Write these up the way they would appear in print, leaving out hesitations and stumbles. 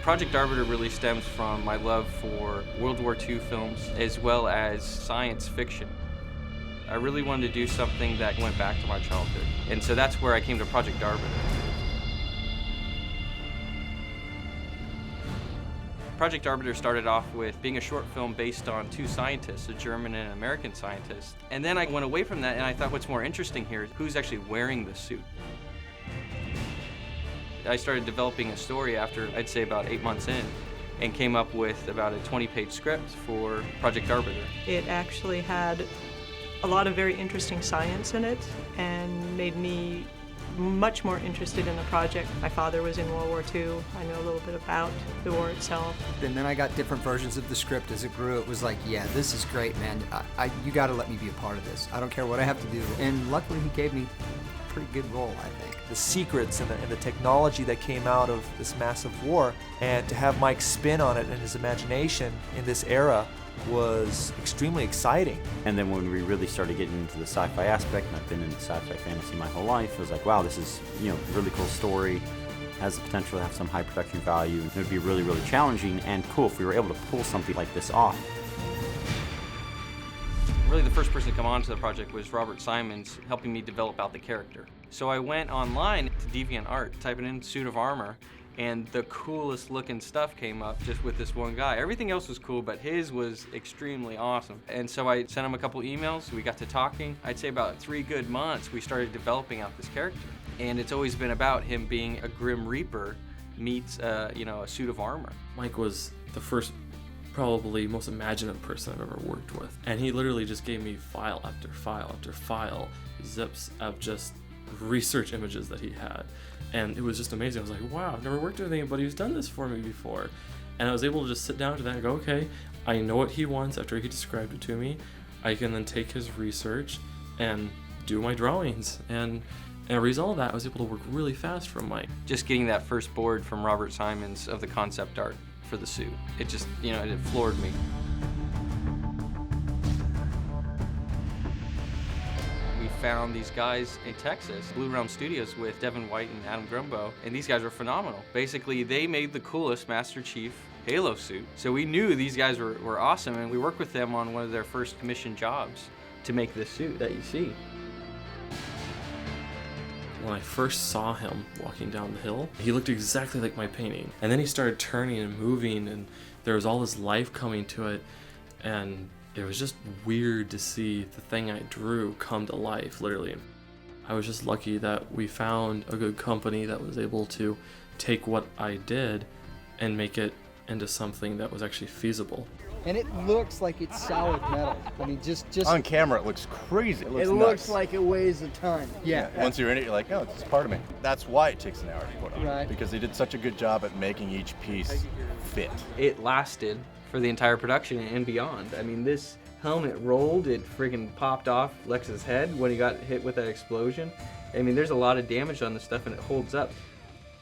Project Arbiter really stems from my love for World War II films as well as science fiction. I really wanted to do something that went back to my childhood, and so that's where I came to Project Arbiter. Project Arbiter started off with being a short film based on two scientists, a German and an American scientist. And then I went away from that and I thought what's more interesting here is who's actually wearing the suit. I started developing a story after, I'd say, about 8 months in, and came up with about a 20-page script for Project Arbiter. It actually had a lot of very interesting science in it and made me much more interested in the project. My father was in World War II. I know a little bit about the war itself. And then I got different versions of the script as it grew. It was like, yeah, this is great, man. You got to let me be a part of this. I don't care what I have to do. And luckily, he gave me a pretty good role, I think. The secrets and the technology that came out of this massive war, and to have Mike's spin on it and his imagination in this era was extremely exciting. And then when we really started getting into the sci-fi aspect, and I've been in sci-fi fantasy my whole life, it was like, wow, this is, a really cool story, has the potential to have some high production value. It would be really, really challenging and cool if we were able to pull something like this off. Really the first person to come onto the project was Robert Simons, helping me develop out the character. So I went online to DeviantArt, typing in suit of armor, and the coolest looking stuff came up just with this one guy. Everything else was cool, but his was extremely awesome. And so I sent him a couple emails, we got to talking. I'd say about 3 good months, we started developing out this character. And it's always been about him being a Grim Reaper meets, a suit of armor. Mike was the first, probably most imaginative person I've ever worked with. And he literally just gave me file after file after file, zips of just research images that he had. And it was just amazing. I was like, wow, I've never worked with anybody who's done this for me before. And I was able to just sit down to that and go, okay, I know what he wants after he described it to me. I can then take his research and do my drawings. And as a result of that, I was able to work really fast from Mike. Just getting that first board from Robert Simons of the concept art for the suit, it just, it floored me. Found these guys in Texas, Blue Realm Studios, with Devin White and Adam Grumbo, and these guys were phenomenal. Basically, they made the coolest Master Chief Halo suit. So we knew these guys were awesome, and we worked with them on one of their first commission jobs to make this suit that you see. When I first saw him walking down the hill, he looked exactly like my painting. And then he started turning and moving, and there was all this life coming to it, and it was just weird to see the thing I drew come to life, literally. I was just lucky that we found a good company that was able to take what I did and make it into something that was actually feasible. And it looks like it's solid metal. I mean, just on camera, it looks crazy. It looks like it weighs a ton. Yeah. Once you're in it, you're like, no, it's part of me. That's why it takes an hour to put on. Right. Because they did such a good job at making each piece fit. It lasted for the entire production and beyond. I mean, this helmet rolled, it friggin' popped off Lex's head when he got hit with that explosion. I mean, there's a lot of damage on this stuff and it holds up.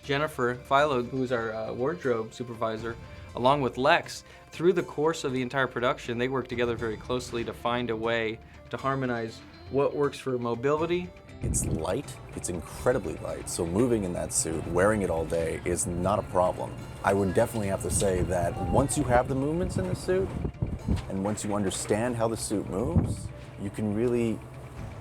Jennifer Philo, who's our wardrobe supervisor, along with Lex, through the course of the entire production, they worked together very closely to find a way to harmonize what works for mobility. It's light, it's incredibly light, so moving in that suit, wearing it all day is not a problem. I would definitely have to say that once you have the movements in the suit, and once you understand how the suit moves, you can really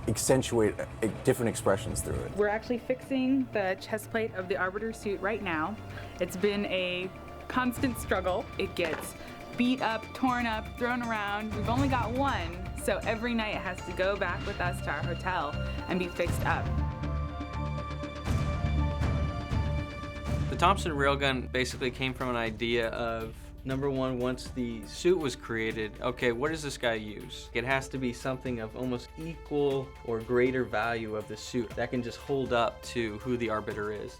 accentuate different expressions through it. We're actually fixing the chest plate of the Arbiter suit right now. It's been a constant struggle. It gets beat up, torn up, thrown around. We've only got one, so every night it has to go back with us to our hotel and be fixed up. The Thompson railgun basically came from an idea of, number one, once the suit was created, okay, what does this guy use? It has to be something of almost equal or greater value of the suit that can just hold up to who the Arbiter is.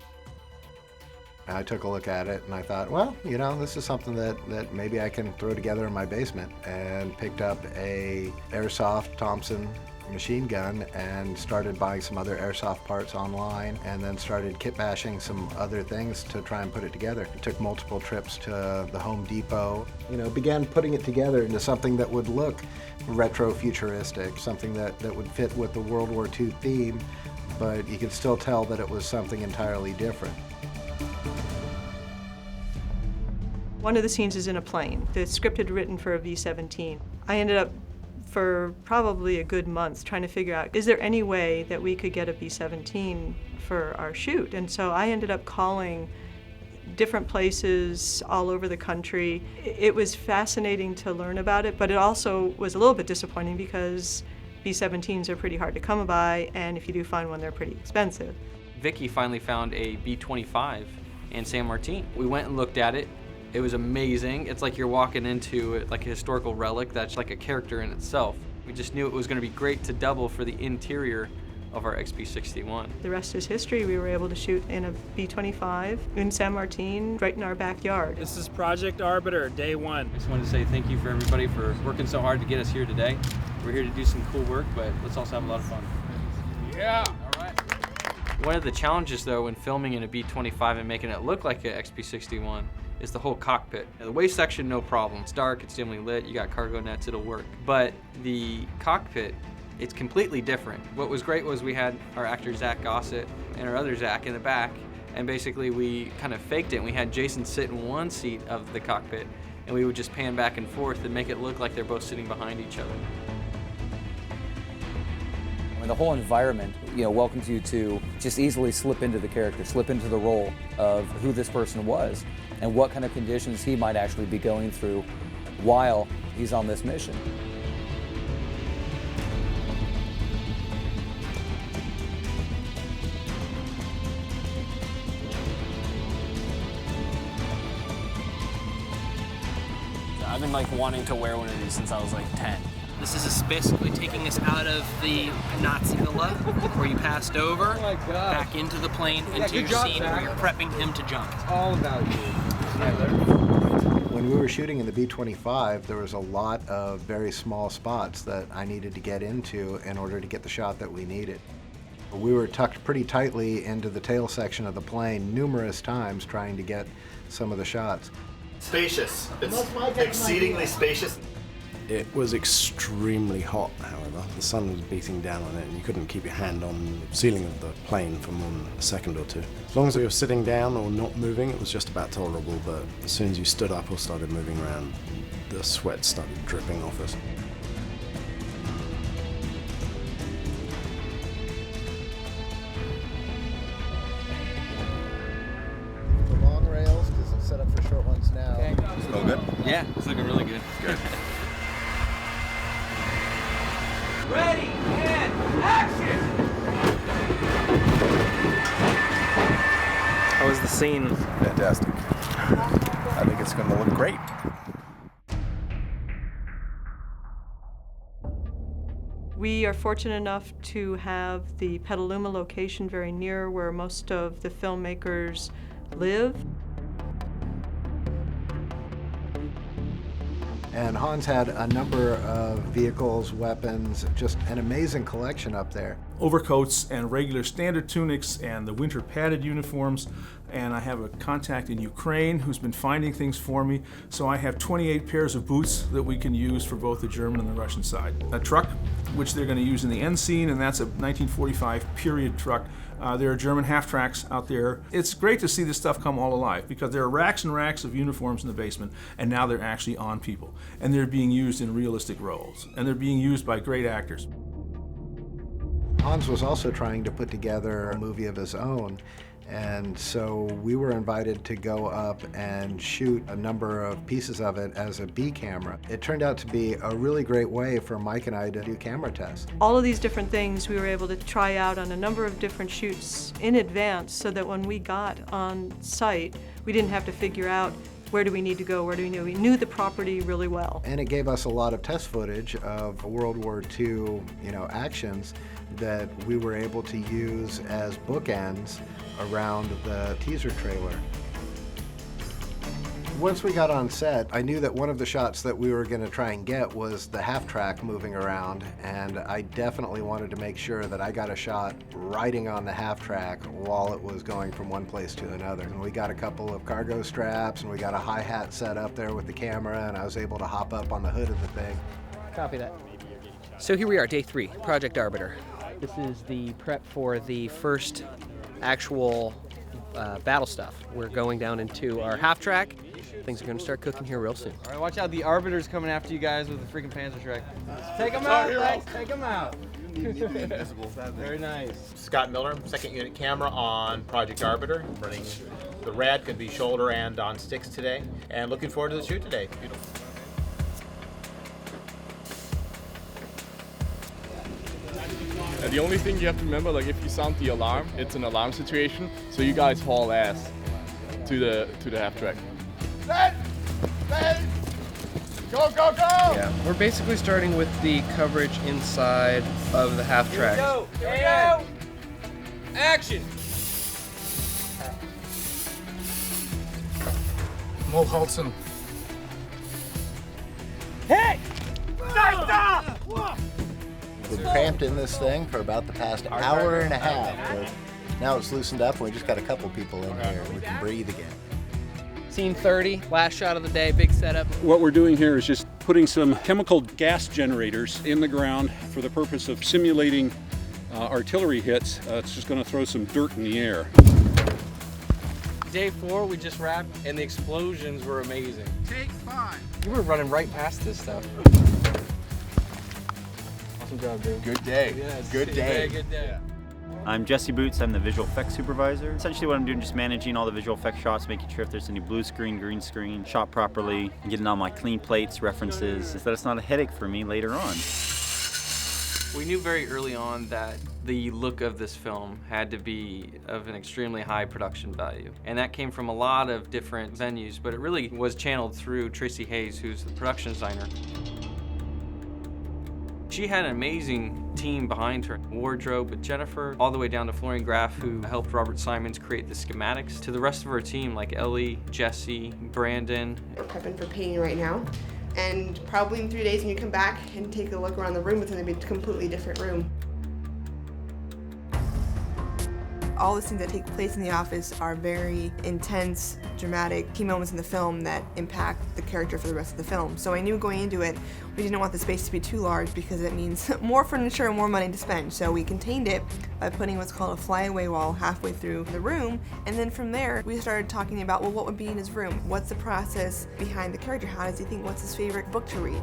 I took a look at it and I thought, well, this is something that maybe I can throw together in my basement, and picked up a airsoft Thompson machine gun and started buying some other airsoft parts online, and then started kit bashing some other things to try and put it together. It took multiple trips to the Home Depot, began putting it together into something that would look retro-futuristic, something that would fit with the World War II theme, but you could still tell that it was something entirely different. One of the scenes is in a plane. The script had written for a V-17. I ended up for probably a good month trying to figure out, is there any way that we could get a V-17 for our shoot? And so I ended up calling different places all over the country. It was fascinating to learn about it, but it also was a little bit disappointing because B-17s are pretty hard to come by, and if you do find one, they're pretty expensive. Vicky finally found a B-25 in San Martin. We went and looked at it. It was amazing. It's like you're walking into like a historical relic that's like a character in itself. We just knew it was going to be great to double for the interior of our XB61. The rest is history. We were able to shoot in a B-25 in San Martin, right in our backyard. This is Project Arbiter, day one. I just wanted to say thank you for everybody for working so hard to get us here today. We're here to do some cool work, but let's also have a lot of fun. Yeah! All right. One of the challenges, though, when filming in a B-25 and making it look like an XB61 is the whole cockpit. Now, the waist section, no problem. It's dark, it's dimly lit, you got cargo nets, it'll work. But the cockpit, it's completely different. What was great was we had our actor Zach Gossett and our other Zach in the back, and basically we kind of faked it. We had Jason sit in one seat of the cockpit, and we would just pan back and forth and make it look like they're both sitting behind each other. I mean, the whole environment, welcomes you to just easily slip into the character, slip into the role of who this person was and what kind of conditions he might actually be going through while he's on this mission. I've been wanting to wear one of these since I was 10. This is basically taking us out of the Nazi villa where you passed over, back into the plane, into your scene where you're prepping him to jump. It's all about you. When we were shooting in the B-25, there was a lot of very small spots that I needed to get into in order to get the shot that we needed. We were tucked pretty tightly into the tail section of the plane numerous times trying to get some of the shots. Spacious. It's exceedingly spacious. It was extremely hot, however. The sun was beating down on it and you couldn't keep your hand on the ceiling of the plane for more than a second or two. As long as we were sitting down or not moving, it was just about tolerable, but as soon as you stood up or started moving around, the sweat started dripping off us. The long rails, because it's set up for short ones now. Is it all good? Yeah, it's looking really good. Good. Ready, and action! How was the scene? Fantastic. I think it's going to look great. We are fortunate enough to have the Petaluma location very near where most of the filmmakers live. And Hans had a number of vehicles, weapons, just an amazing collection up there. Overcoats and regular standard tunics and the winter padded uniforms. And I have a contact in Ukraine who's been finding things for me. So I have 28 pairs of boots that we can use for both the German and the Russian side. A truck, which they're going to use in the end scene, and that's a 1945 period truck. There are German half-tracks out there. It's great to see this stuff come all alive because there are racks and racks of uniforms in the basement, and now they're actually on people. And they're being used in realistic roles. And they're being used by great actors. Hans was also trying to put together a movie of his own. And so we were invited to go up and shoot a number of pieces of it as a B camera. It turned out to be a really great way for Mike and I to do camera tests. All of these different things we were able to try out on a number of different shoots in advance so that when we got on site, we didn't have to figure out where do we need to go, where do we know. We knew the property really well. And it gave us a lot of test footage of World War II, actions that we were able to use as bookends around the teaser trailer. Once we got on set, I knew that one of the shots that we were going to try and get was the half-track moving around, and I definitely wanted to make sure that I got a shot riding on the half-track while it was going from one place to another. And we got a couple of cargo straps, and we got a hi-hat set up there with the camera, and I was able to hop up on the hood of the thing. Copy that. So here we are, day 3, Project Arbiter. This is the prep for the first actual battle stuff. We're going down into our half-track, Things are gonna start cooking here real soon. All right, watch out. The Arbiter's coming after you guys with a freaking Panzerschreck. Take him out, Lex. Take him out. Very nice. Scott Miller, second unit camera on Project Arbiter. Running the red, could be shoulder and on sticks today. And looking forward to the shoot today. Beautiful. The only thing you have to remember, like if you sound the alarm, it's an alarm situation, so you guys haul ass to the half track. Go, go, go! Yeah, we're basically starting with the coverage inside of the half track. Here we go! Action! Mulholzen. Hey! Been cramped in this thing for about the past hour and a half. But now it's loosened up and we just got a couple people in here and we can breathe again. Scene 30, last shot of the day, big setup. What we're doing here is just putting some chemical gas generators in the ground for the purpose of simulating artillery hits. It's just going to throw some dirt in the air. Day 4, we just wrapped, and the explosions were amazing. Take 5. You were running right past this stuff. Awesome job, dude. Good day. Yes. Good day. Good day. I'm Jesse Boots, I'm the visual effects supervisor. Essentially what I'm doing is just managing all the visual effects shots, making sure if there's any blue screen, green screen, shot properly, getting all my clean plates, references, so that it's not a headache for me later on. We knew very early on that the look of this film had to be of an extremely high production value. And that came from a lot of different venues, but it really was channeled through Tracy Hayes, who's the production designer. She had an amazing team behind her. Wardrobe with Jennifer, all the way down to Florian Graff, who helped Robert Simons create the schematics, to the rest of her team like Ellie, Jesse, Brandon. We're prepping for painting right now. And probably in 3 days when you come back and take a look around the room, it's going to be a completely different room. All the scenes that take place in the office are very intense, dramatic, key moments in the film that impact the character for the rest of the film. So I knew going into it, we didn't want the space to be too large because it means more furniture and more money to spend. So we contained it by putting what's called a flyaway wall halfway through the room. And then from there, we started talking about, well, what would be in his room? What's the process behind the character? How does he think? What's his favorite book to read?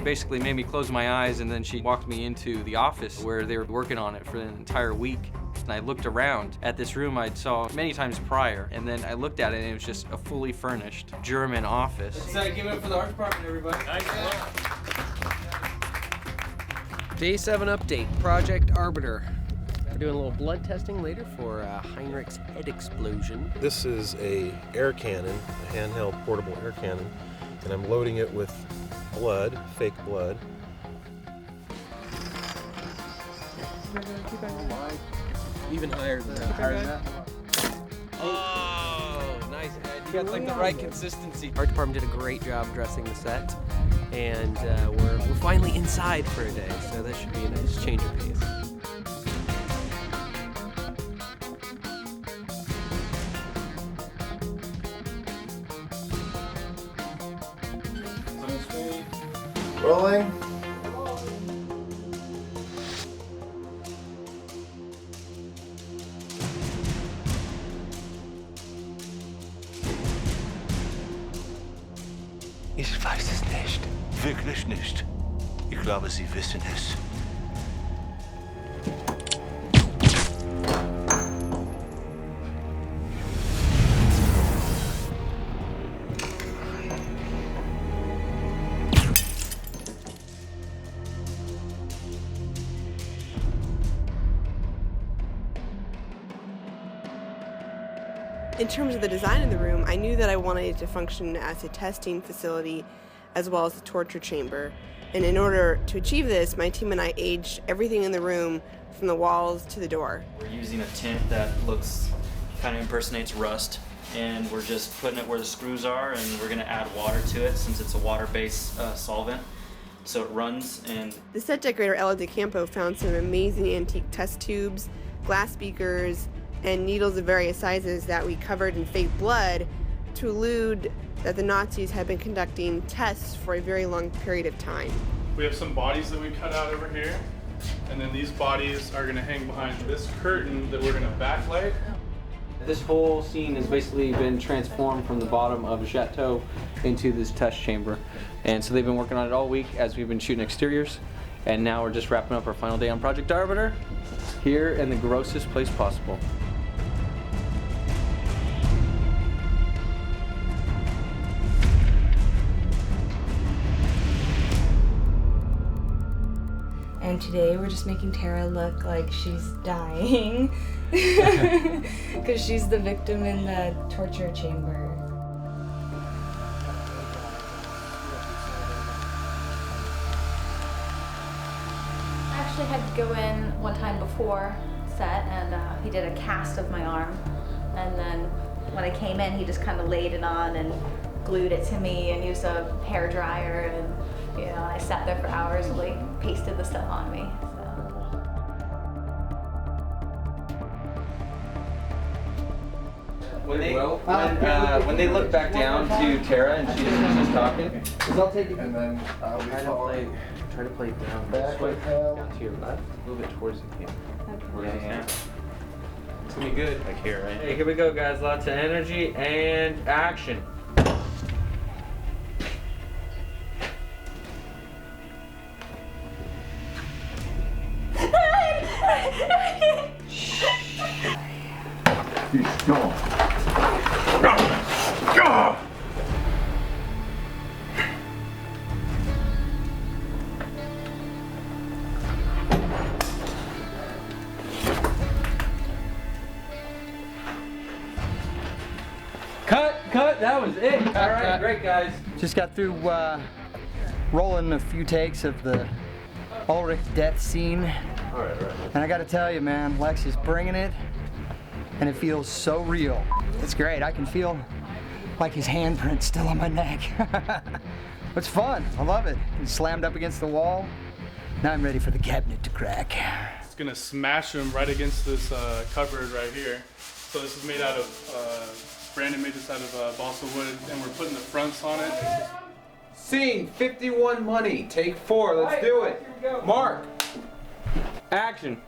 Basically made me close my eyes, and then she walked me into the office where they were working on it for an entire week. And I looked around at this room I'd saw many times prior, and then I looked at it and it was just a fully furnished German office. Let's give it up for the art department, everybody. Nice. Day 7 update, Project Arbiter. We're doing a little blood testing later for Heinrich's head explosion. This is a air cannon, a handheld portable air cannon, and I'm loading it with blood, fake blood. Even higher than that. Oh, nice. You got like the right consistency. Art department did a great job dressing the set, and we're finally inside for a day, so that should be a nice change of pace. Rolling. Ich weiß es nicht. Wirklich nicht. Ich glaube, Sie wissen es. In terms of the design of the room, I knew that I wanted it to function as a testing facility as well as a torture chamber. And in order to achieve this, my team and I aged everything in the room from the walls to the door. We're using a tint that kind of impersonates rust, and we're just putting it where the screws are, and we're going to add water to it since it's a water-based solvent. So it runs. And the set decorator Ella DeCampo found some amazing antique test tubes, glass speakers, and needles of various sizes that we covered in fake blood to allude that the Nazis had been conducting tests for a very long period of time. We have some bodies that we cut out over here. And then these bodies are going to hang behind this curtain that we're going to backlight. This whole scene has basically been transformed from the bottom of a chateau into this test chamber. And so they've been working on it all week as we've been shooting exteriors. And now we're just wrapping up our final day on Project Arbiter here in the grossest place possible. And today we're just making Tara look like she's dying because she's the victim in the torture chamber. I actually had to go in one time before set and he did a cast of my arm, and then when I came in he just kind of laid it on and glued it to me and used a hair dryer, and you know, I sat there for hours and like pasted the stuff on me. When they look back down to Tara and she's talking, I'll take it. And then Try to play it down this way, down to your left, a little bit towards the camera. Okay. Yeah. It's gonna be good. Like here, right? Hey, here we go, guys. Lots of energy and action. He's gone. Cut, that was it. All right, great, guys. Just got through rolling a few takes of the Ulrich death scene. All right. And I gotta tell you, man, Lex is bringing it, and it feels so real. It's great. I can feel like his handprint's still on my neck. It's fun. I love it. He's slammed up against the wall. Now I'm ready for the cabinet to crack. It's gonna smash him right against this cupboard right here. So this is made out of, Brandon made this out of balsa wood, and we're putting the fronts on it. Scene 51 money, take 4, let's do it. Mark, action.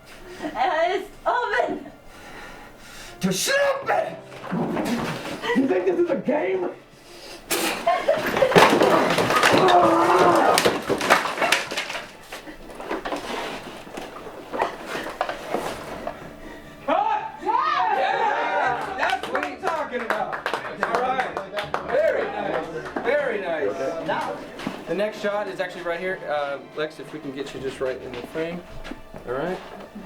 It's open! To shut up, man! You think this is a game? That's what I'm talking about. All right. Very nice. Very nice. Now, the next shot is actually right here. Lex, if we can get you just right in the frame. All right.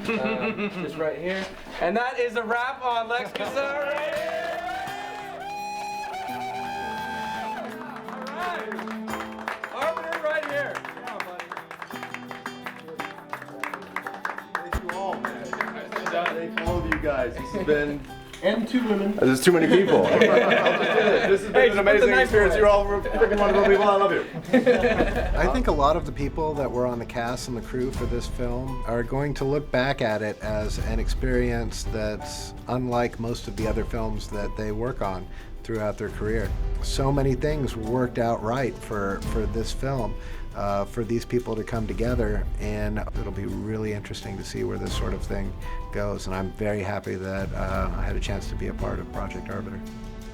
Just right here. And that is a wrap on Lex Gazzara. All right. Arbiter right here. Thank you all, man. Thank all of you guys. This has been... And 2 women. There's too many people. This has been an amazing experience. You're all freaking wonderful people. I love you. I think a lot of the people that were on the cast and the crew for this film are going to look back at it as an experience that's unlike most of the other films that they work on throughout their career. So many things worked out right for this film. For these people to come together, and it'll be really interesting to see where this sort of thing goes, and I'm very happy that I had a chance to be a part of Project Arbiter.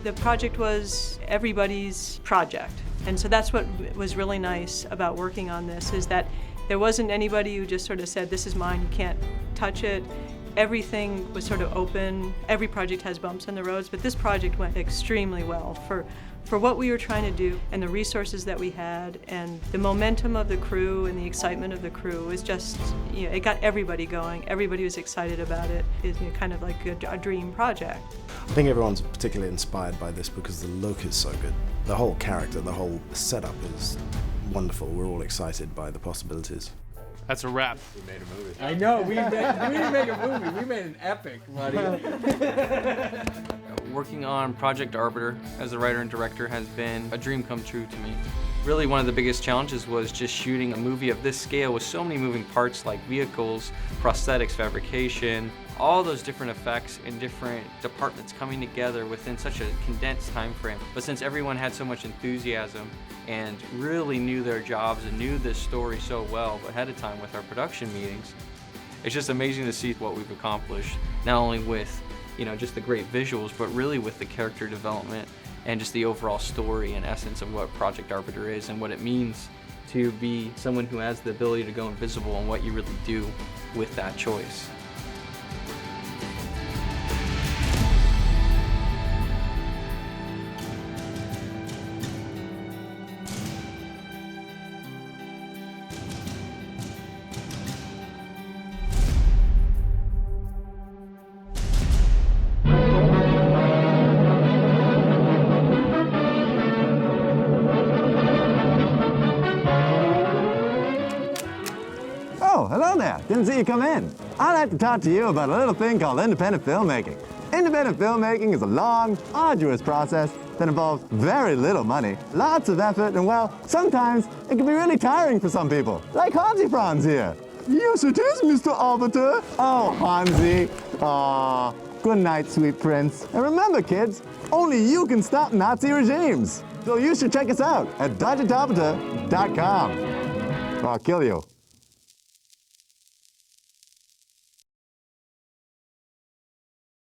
The project was everybody's project, and so that's what was really nice about working on this, is that there wasn't anybody who just sort of said, this is mine, you can't touch it. Everything was sort of open. Every project has bumps in the roads, but this project went extremely well for what we were trying to do, and the resources that we had, and the momentum of the crew and the excitement of the crew was just, you know, it got everybody going. Everybody was excited about it. It's, you know, kind of like a dream project. I think everyone's particularly inspired by this because the look is so good. The whole character, the whole setup is wonderful. We're all excited by the possibilities. That's a wrap. We made a movie. I know, we didn't make a movie, we made an epic, buddy. Working on Project Arbiter as a writer and director has been a dream come true to me. Really, one of the biggest challenges was just shooting a movie of this scale with so many moving parts like vehicles, prosthetics, fabrication, all those different effects in different departments coming together within such a condensed time frame. But since everyone had so much enthusiasm and really knew their jobs and knew this story so well ahead of time with our production meetings, It's just amazing to see what we've accomplished, not only with, you know, just the great visuals, but really with the character development and just the overall story and essence of what Project Arbiter is and what it means to be someone who has the ability to go invisible and what you really do with that choice. Oh, hello there. Didn't see you come in. I'd like to talk to you about a little thing called independent filmmaking. Independent filmmaking is a long, arduous process that involves very little money, lots of effort, and well, sometimes it can be really tiring for some people, like Hansi Franz here. Yes, it is, Mr. Arbiter. Oh, Hansi. Aw, good night, sweet prince. And remember, kids, only you can stop Nazi regimes. So you should check us out at budgetarbiter.com. Or I'll kill you.